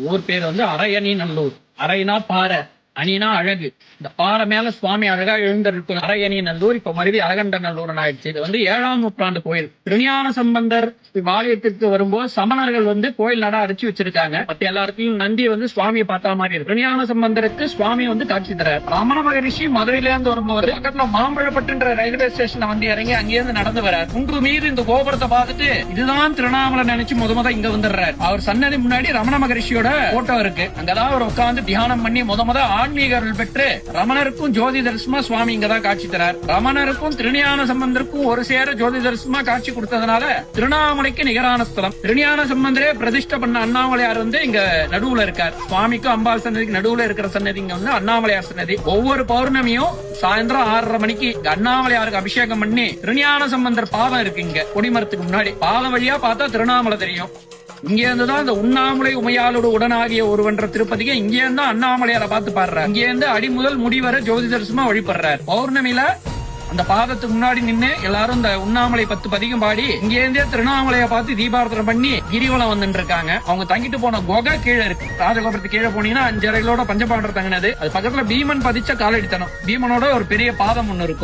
ஊர் பேர் வந்து அரையணி நல்லூர். அரைனா பாறை, அணினா அழகு. இந்த பாறை மேல சுவாமி அழகா எழுந்திருக்கும் அரையணி நல்லூர் இப்ப மறுபடியும் அழகண்ட நல்லூர் ஆயிடுச்சு. இது வந்து 7ஆம் நூற்றாண்டு கோயில். திருஞான சம்பந்தர் ஆலயத்திற்கு வரும்போது சமணர்கள் வந்து கோயில் நட அடிச்சு வச்சிருக்காங்க. மத்த எல்லாருக்கும் நந்தி வந்து சுவாமியை பார்த்தா மாதிரி இருக்கு. திருஞான சம்பந்தருக்கு சுவாமி வந்து காட்சி தரார். ரமண மகரிஷி மதுரையில இருந்து வரும்போது பக்கத்துல மாம்பழப்பட்டுன்ற ரயில்வே ஸ்டேஷன்ல வந்து இறங்கி அங்கிருந்து நடந்து வரார். குன்று மீது இந்த கோபுரத்தை பார்த்துட்டு இதுதான் திருவண்ணாமலை நினைச்சு முத இங்க வந்துடுறாரு. அவர் சன்னதி முன்னாடி ரமண மகரிஷியோட போட்டோ இருக்கு. அங்கதான் அவர் உட்கார்ந்து தியானம் பண்ணி முத ஆன்மீக அருள் பெற்று ரமணருக்கும் ஜோதி தரிசனமா சுவாமி இங்கதான் காட்சி தரார். ரமணருக்கும் திருஞான சம்பந்தருக்கும் ஒரு சேர ஜோதி தரிசனமா காட்சி கொடுத்ததுனால திருவண்ணாமலைக்கு நிகரான ஸ்தலம். திருஞான சம்பந்தரே பிரதிஷ்டை பண்ண அண்ணாமலையார் வந்து இங்க நடுவுல இருக்கார். சுவாமிக்கும் அம்பாள் சன்னதிக்கு நடுவுல இருக்கிற சன்னதி இங்க வந்து அண்ணாமலையார் சன்னதி. ஒவ்வொரு பௌர்ணமியும் சாயந்தரம் 6:30 மணிக்கு அண்ணாமலையாருக்கு அபிஷேகம் பண்ணி திருஞான சம்பந்தர் பாதம் இருக்கு இங்க கொடிமரத்துக்கு முன்னாடி. பாதம் வழியா பார்த்தா திருவண்ணாமலை தெரியும். இங்க இருந்துதான் இந்த உண்ணாமலை உமையாளோடு உடனாகிய ஒருவன்ற திருப்பதிக்கு இங்க இருந்தா அண்ணாமலையார பார்த்து பாடுறாரு. இங்க இருந்து அடி முதல் முடிவரை ஜோதி தரிசனமா வழிபடுறாரு. பௌர்ணமியில அந்த பாதத்துக்கு முன்னாடி நின்று எல்லாரும் இந்த உண்ணாமலை 10 பதிகம் பாடி இங்க இருந்தே திருவண்ணாமலையை பார்த்து தீபாரதனை பண்ணி கிரிவலம் வந்துட்டு இருக்காங்க. அவங்க தங்கிட்டு போன குகை கீழே இருக்கு. ராஜகோபுரத்துக்கு கீழே போனீங்கன்னா 5 அறைகளோட பஞ்சபாண்டர் தங்கினது. அது பக்கத்துல பீமன் பதிச்ச காலடித்தனம். பீமனோட ஒரு பெரிய பாதம் ஒண்ணு இருக்கும்.